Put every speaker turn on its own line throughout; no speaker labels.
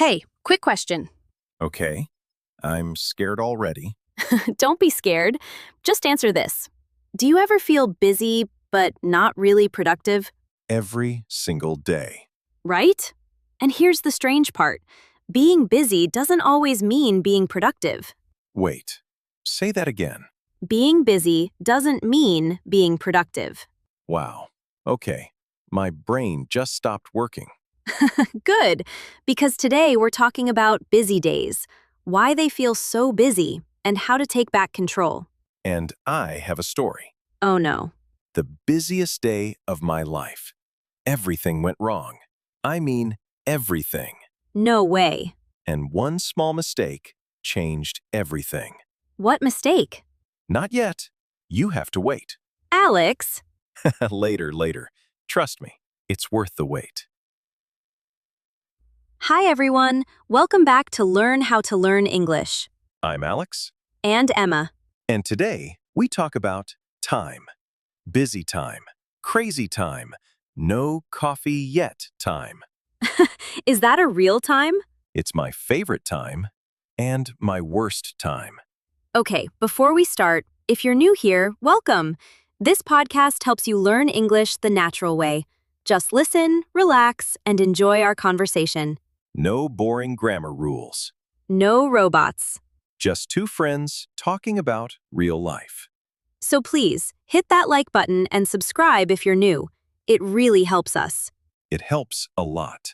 Hey, quick question.
Okay, I'm scared already.
Don't be scared. Just answer this. Do you ever feel busy but not really productive?
Every single day.
Right? And here's the strange part. Being busy doesn't always mean being productive.
Wait, say that again.
Being busy doesn't mean being productive.
Wow. Okay, my brain just stopped working.
Good, because today we're talking about busy days, why they feel so busy, and how to take back control.
And I have a story.
Oh no.
The busiest day of my life. Everything went wrong. I mean, everything.
No way.
And one small mistake changed everything.
What mistake?
Not yet. You have to wait.
Alex.
Later. Trust me, it's worth the wait.
Hi everyone. Welcome back to Learn How to Learn English.
I'm Alex.
And Emma.
And today, we talk about time. Busy time, crazy time, no coffee yet time.
Is that a real time?
It's my favorite time and my worst time.
Okay, before we start, if you're new here, welcome. This podcast helps you learn English the natural way. Just listen, relax, and enjoy our conversation.
No boring grammar rules.
No robots.
Just two friends talking about real life.
So please, hit that like button and subscribe if you're new. It really helps us.
It helps a lot.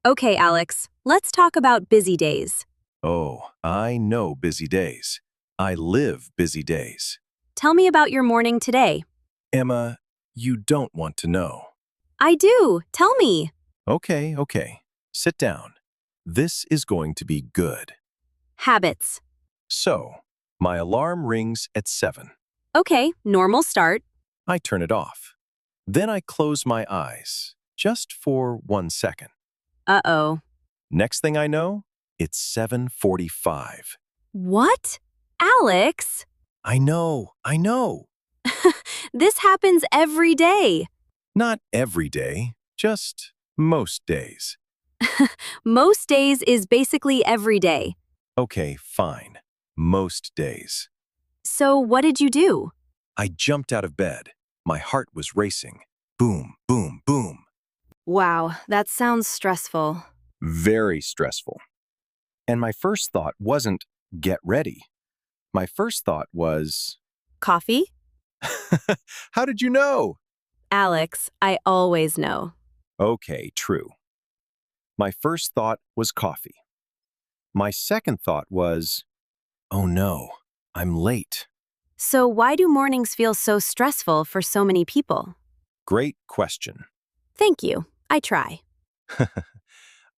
Okay, Alex, let's talk about busy days.
Oh, I know busy days. I live busy days.
Tell me about your morning today.
Emma, you don't want to know.
I do. Tell me.
Okay. Sit down. This is going to be good.
Habits.
So, my alarm rings at 7.
Okay, normal start.
I turn it off. Then I close my eyes, just for 1 second.
Uh-oh.
Next thing I know, it's 7:45.
What? Alex?
I know.
This happens every day.
Not every day, just most days.
Most days is basically every day.
Okay, fine. Most days.
So what did you do?
I jumped out of bed. My heart was racing. Boom, boom, boom.
Wow, that sounds stressful.
Very stressful. And my first thought wasn't, get ready. My first thought was,
Coffee?
how did you know?
Alex, I always know.
Okay, true. My first thought was coffee. My second thought was, oh no, I'm late.
So why do mornings feel so stressful for so many people?
Great question.
Thank you. I try.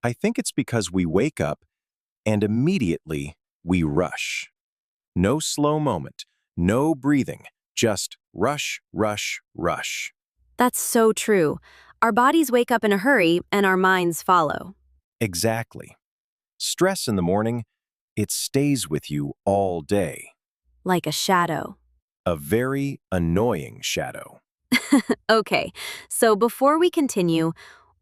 I think it's because we wake up and immediately we rush. No slow moment, no breathing, just rush.
That's so true. Our bodies wake up in a hurry and our minds follow.
Exactly. Stress in the morning, it stays with you all day.
Like a shadow.
A very annoying shadow.
Okay, so before we continue,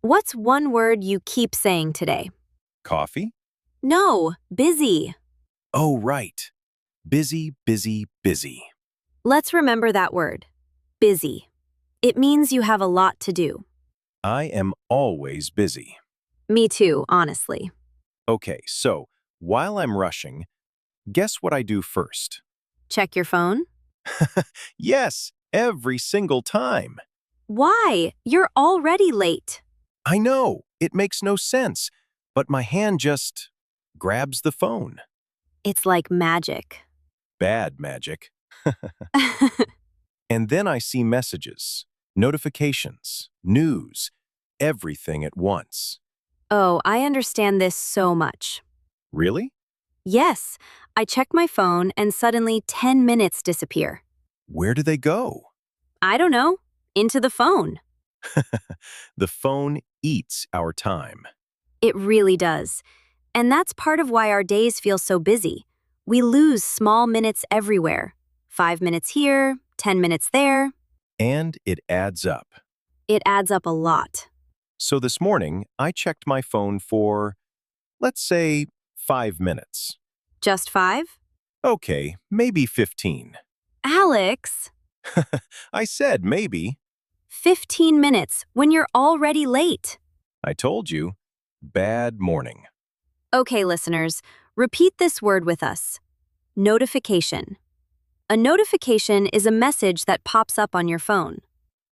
what's one word you keep saying today?
Coffee?
No, busy.
Oh, right. Busy.
Let's remember that word. Busy. It means you have a lot to do.
I am always busy.
Me too, honestly.
Okay, so while I'm rushing, guess what I do first?
Check your phone?
Yes, every single time.
Why? You're already late.
I know, it makes no sense, but my hand just grabs the phone.
It's like magic.
Bad magic. And then I see messages, notifications, news, everything at once.
Oh, I understand this so much.
Really?
Yes, I check my phone and suddenly 10 minutes disappear.
Where do they go?
I don't know. Into the phone.
The phone eats our time.
It really does. And that's part of why our days feel so busy. We lose small minutes everywhere. 5 minutes here, 10 minutes there.
And it adds up.
It adds up a lot.
So this morning, I checked my phone for Let's say 5 minutes.
Just 5?
Okay, maybe 15.
Alex,
I said maybe.
15 minutes when you're already late.
I told you. Bad morning.
Okay, listeners, repeat this word with us. Notification. A notification is a message that pops up on your phone.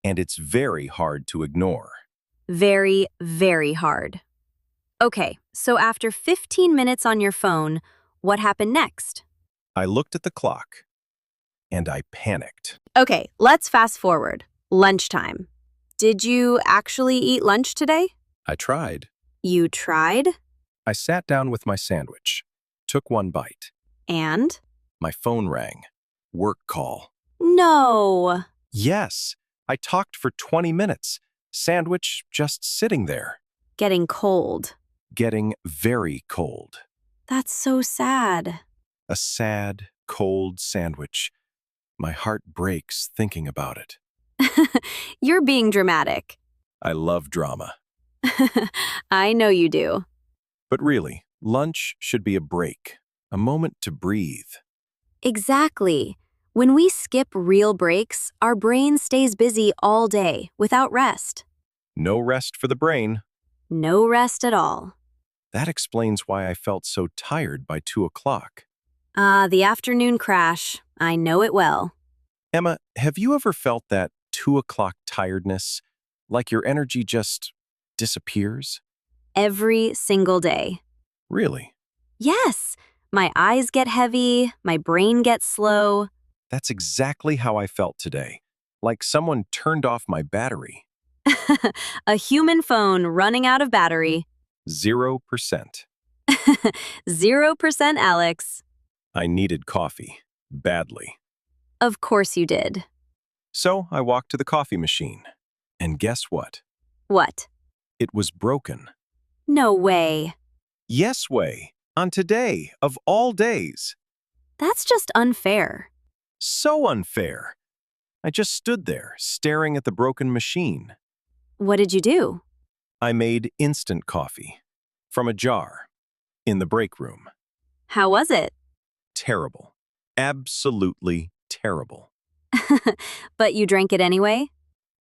And it's very hard to ignore.
Very, very hard. Okay, so after 15 minutes on your phone, what happened next?
I looked at the clock, and I panicked.
Okay, let's fast forward. Lunchtime. Did you actually eat lunch today?
I tried.
You tried?
I sat down with my sandwich, took one bite.
And?
My phone rang. Work call.
No.
Yes, I talked for 20 minutes. Sandwich just sitting there.
Getting cold.
Getting very cold.
That's so sad.
A sad, cold sandwich. My heart breaks thinking about it.
You're being dramatic.
I love drama.
I know you do.
But really, lunch should be a break, a moment to breathe.
Exactly. When we skip real breaks, our brain stays busy all day without rest.
No rest for the brain.
No rest at all.
That explains why I felt so tired by 2 o'clock.
The afternoon crash. I know it well.
Emma, have you ever felt that 2 o'clock tiredness, like your energy just disappears?
Every single day.
Really?
Yes, my eyes get heavy, my brain gets slow.
That's exactly how I felt today, like someone turned off my battery.
A human phone running out of battery.
0%.
0% Alex.
I needed coffee, badly.
Of course you did.
So I walked to the coffee machine. And guess what?
What?
It was broken.
No way.
Yes way, on today, of all days.
That's just unfair.
So unfair. I just stood there, staring at the broken machine.
What did you do?
I made instant coffee, from a jar, in the break room.
How was it?
Terrible. Absolutely terrible.
But you drank it anyway?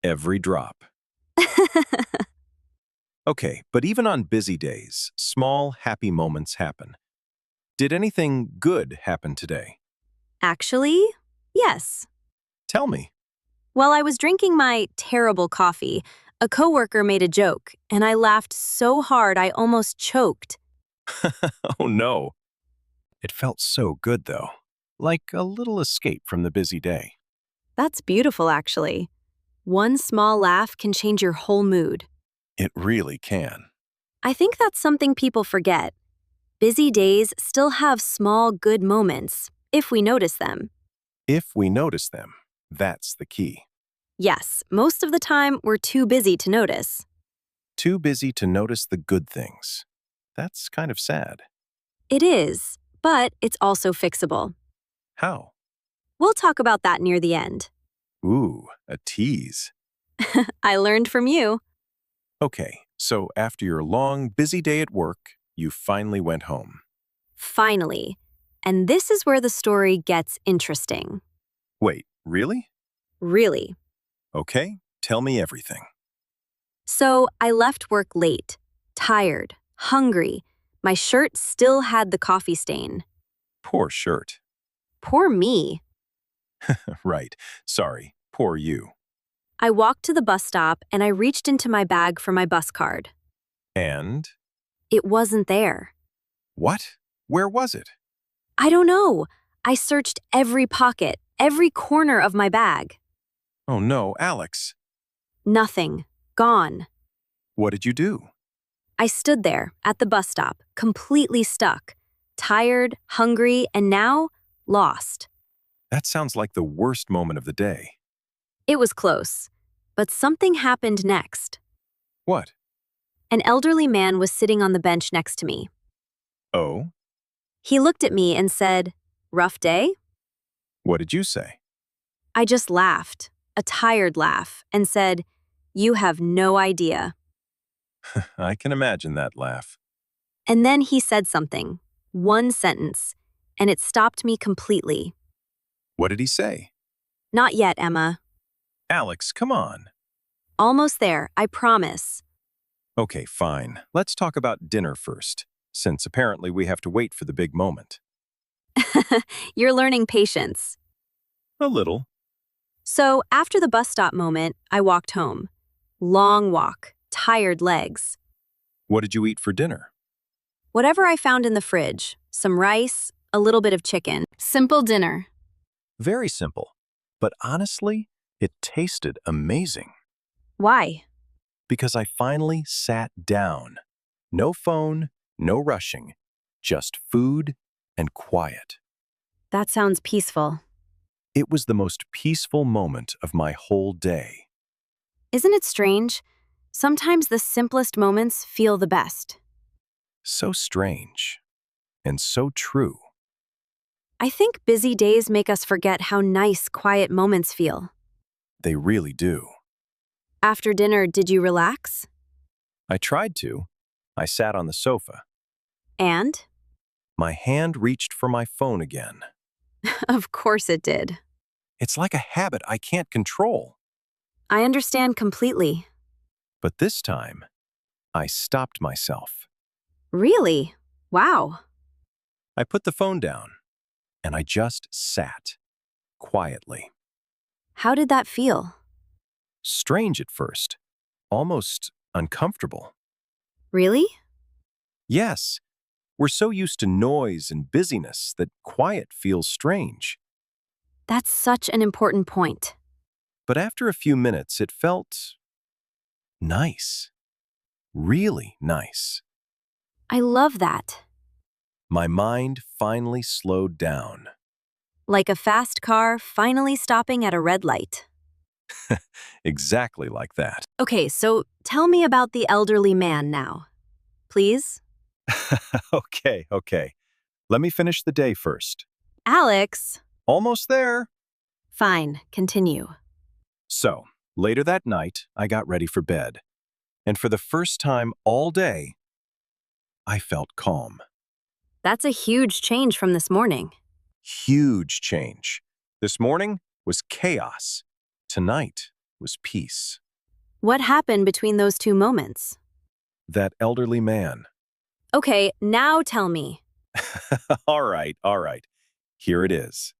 Every drop. Okay, but even on busy days, small, happy moments happen. Did anything good happen today?
Actually, yes.
Tell me.
While I was drinking my terrible coffee, a coworker made a joke, and I laughed so hard I almost choked.
Oh no. It felt so good though, like a little escape from the busy day.
That's beautiful, actually. One small laugh can change your whole mood.
It really can.
I think that's something people forget. Busy days still have small, good moments, if we notice them.
If we notice them, that's the key.
Yes, most of the time we're too busy to notice.
Too busy to notice the good things. That's kind of sad.
It is, but it's also fixable.
How?
We'll talk about that near the end.
Ooh, a tease.
I learned from you.
Okay, so after your long, busy day at work, you finally went home.
Finally. And this is where the story gets interesting.
Wait, really?
Really.
Okay, tell me everything.
So I left work late, tired, hungry. My shirt still had the coffee stain.
Poor shirt.
Poor me.
Right, sorry, poor you.
I walked to the bus stop and I reached into my bag for my bus card.
And?
It wasn't there.
What? Where was it?
I don't know. I searched every pocket, every corner of my bag.
Oh no, Alex.
Nothing. Gone.
What did you do?
I stood there at the bus stop, completely stuck, tired, hungry, and now lost.
That sounds like the worst moment of the day.
It was close, but something happened next.
What?
An elderly man was sitting on the bench next to me.
Oh?
He looked at me and said, "Rough day?"
What did you say?
I just laughed, a tired laugh, and said, "You have no idea."
I can imagine that laugh.
And then he said something, one sentence, and it stopped me completely.
What did he say?
Not yet, Emma.
Alex, come on.
Almost there, I promise.
Okay, fine. Let's talk about dinner first, since apparently we have to wait for the big moment.
You're learning patience.
A little.
So, after the bus stop moment, I walked home. Long walk, tired legs.
What did you eat for dinner?
Whatever I found in the fridge, some rice, a little bit of chicken. Simple dinner.
Very simple. But honestly, it tasted amazing.
Why?
Because I finally sat down. No phone, no rushing, just food and quiet.
That sounds peaceful.
It was the most peaceful moment of my whole day.
Isn't it strange? Sometimes the simplest moments feel the best.
So strange and so true.
I think busy days make us forget how nice quiet moments feel.
They really do.
After dinner, did you relax?
I tried to. I sat on the sofa.
And?
My hand reached for my phone again.
Of course it did.
It's like a habit I can't control.
I understand completely.
But this time, I stopped myself.
Really? Wow.
I put the phone down, and I just sat, quietly.
How did that feel?
Strange at first, almost uncomfortable.
Really?
Yes, we're so used to noise and busyness that quiet feels strange.
That's such an important point.
But after a few minutes, it felt nice. Really nice.
I love that.
My mind finally slowed down.
Like a fast car finally stopping at a red light.
Exactly like that.
Okay, so tell me about the elderly man now. Please?
Okay. Let me finish the day first.
Alex.
Almost there.
Fine, continue.
So, later that night, I got ready for bed. And for the first time all day, I felt calm.
That's a huge change from this morning.
Huge change. This morning was chaos. Tonight was peace.
What happened between those two moments?
That elderly man.
Okay, now tell me.
All right. Here it is.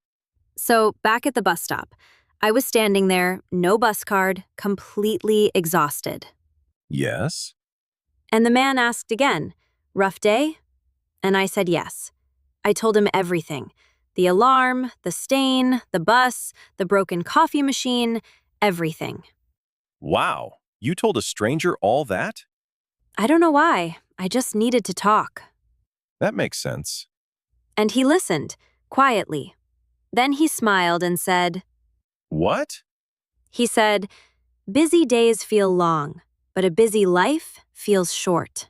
So, back at the bus stop, I was standing there, no bus card, completely exhausted.
Yes?
And the man asked again, "Rough day?" And I said yes. I told him everything. The alarm, the stain, the bus, the broken coffee machine, everything.
Wow. You told a stranger all that?
I don't know why. I just needed to talk.
That makes sense.
And he listened, quietly. Then he smiled and said,
What?
he said, "Busy days feel long, but a busy life feels short."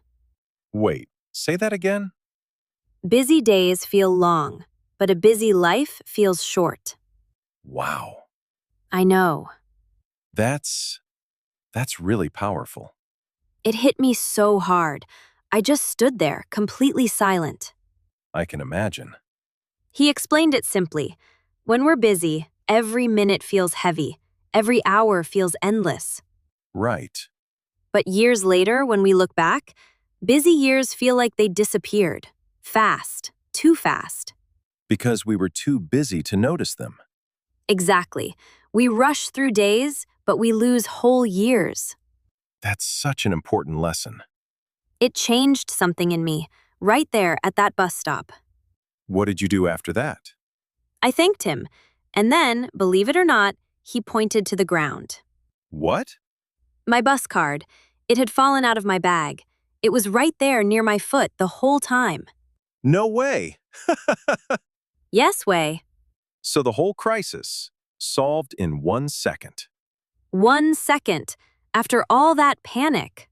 Wait, say that again?
Busy days feel long, but a busy life feels short.
Wow.
I know.
That's really powerful.
It hit me so hard. I just stood there, completely silent.
I can imagine.
He explained it simply. When we're busy, every minute feels heavy. Every hour feels endless.
Right.
But years later, when we look back, busy years feel like they disappeared. Fast. Too fast.
Because we were too busy to notice them.
Exactly. We rush through days, but we lose whole years.
That's such an important lesson.
It changed something in me, right there at that bus stop.
What did you do after that?
I thanked him, and then, believe it or not, he pointed to the ground.
What?
My bus card. It had fallen out of my bag. It was right there near my foot the whole time.
No way.
Yes, way.
So the whole crisis solved in 1 second.
1 second. After all that panic.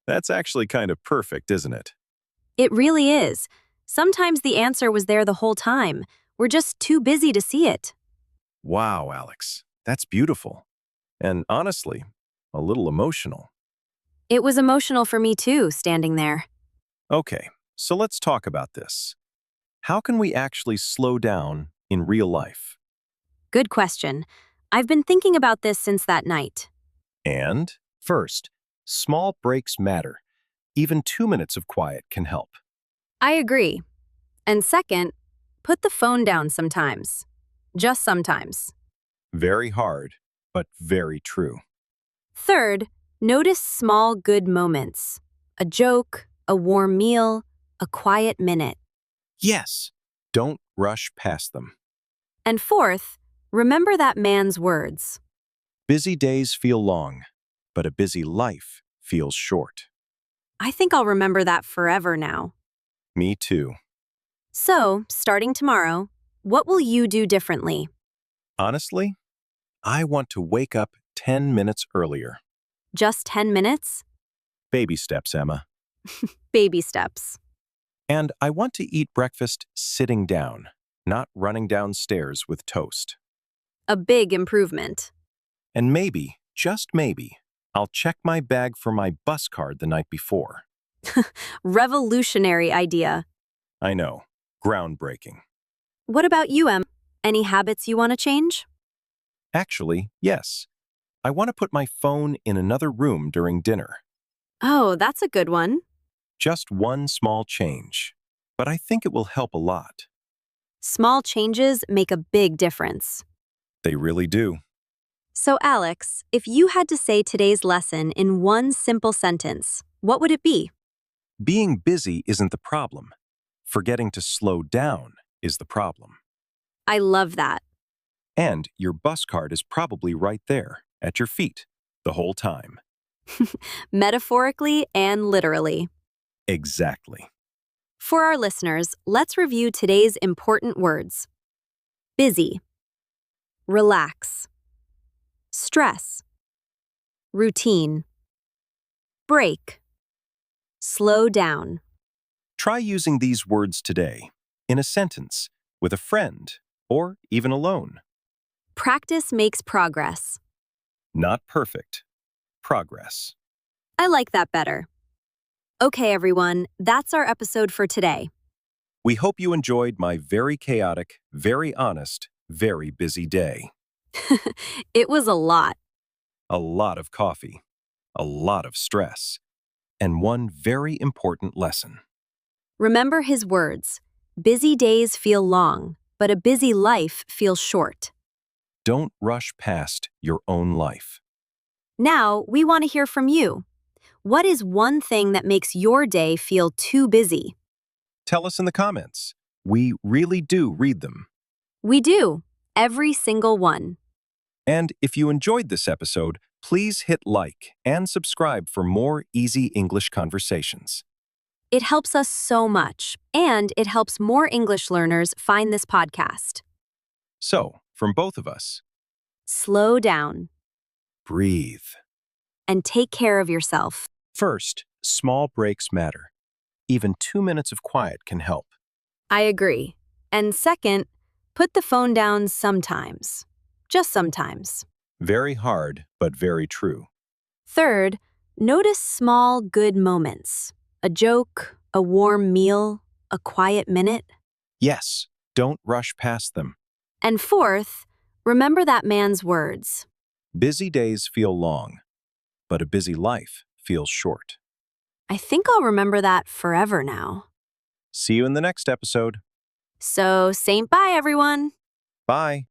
That's actually kind of perfect, isn't it?
It really is. Sometimes the answer was there the whole time. We're just too busy to see it.
Wow, Alex. That's beautiful. And honestly, a little emotional.
It was emotional for me too, standing there.
Okay, so let's talk about this. How can we actually slow down in real life?
Good question. I've been thinking about this since that night.
And first, small breaks matter. Even 2 minutes of quiet can help.
I agree. And second, put the phone down sometimes. Just sometimes.
Very hard, but very true.
Third, notice small good moments. A joke, a warm meal, a quiet minute.
Yes, don't rush past them.
And fourth, remember that man's words.
Busy days feel long, but a busy life feels short.
I think I'll remember that forever now.
Me too.
So, starting tomorrow, what will you do differently?
Honestly, I want to wake up 10 minutes earlier.
Just 10 minutes?
Baby steps, Emma.
Baby steps.
And I want to eat breakfast sitting down, not running downstairs with toast.
A big improvement.
And maybe, just maybe, I'll check my bag for my bus card the night before.
Revolutionary idea.
I know, groundbreaking.
What about you, Em? Any habits you want to change?
Actually, yes. I want to put my phone in another room during dinner.
Oh, that's a good one.
Just one small change, but I think it will help a lot.
Small changes make a big difference.
They really do.
So, Alex, if you had to say today's lesson in one simple sentence, what would it be?
Being busy isn't the problem. Forgetting to slow down is the problem.
I love that.
And your bus card is probably right there, at your feet, the whole time.
Metaphorically and literally.
Exactly.
For our listeners, let's review today's important words. Busy. Relax. Stress. Routine. Break. Slow down.
Try using these words today, in a sentence, with a friend, or even alone.
Practice makes progress.
Not perfect. Progress.
I like that better. Okay, everyone, that's our episode for today.
We hope you enjoyed my very chaotic, very honest, very busy day.
It was a lot.
A lot of coffee, a lot of stress, and one very important lesson.
Remember his words. Busy days feel long, but a busy life feels short.
Don't rush past your own life.
Now, we want to hear from you. What is one thing that makes your day feel too busy?
Tell us in the comments. We really do read them.
We do. Every single one.
And if you enjoyed this episode, please hit like and subscribe for more easy English conversations.
It helps us so much, and it helps more English learners find this podcast.
So, from both of us,
Slow down
breathe.
and take care of yourself.
First, small breaks matter. Even 2 minutes of quiet can help.
I agree. And second, put the phone down sometimes. Just sometimes.
Very hard, but very true.
Third, notice small good moments. A joke, a warm meal, a quiet minute.
Yes, don't rush past them.
And fourth, remember that man's words.
Busy days feel long, but a busy life feels short.
I think I'll remember that forever now.
See you in the next episode.
So, Saint bye, everyone.
Bye.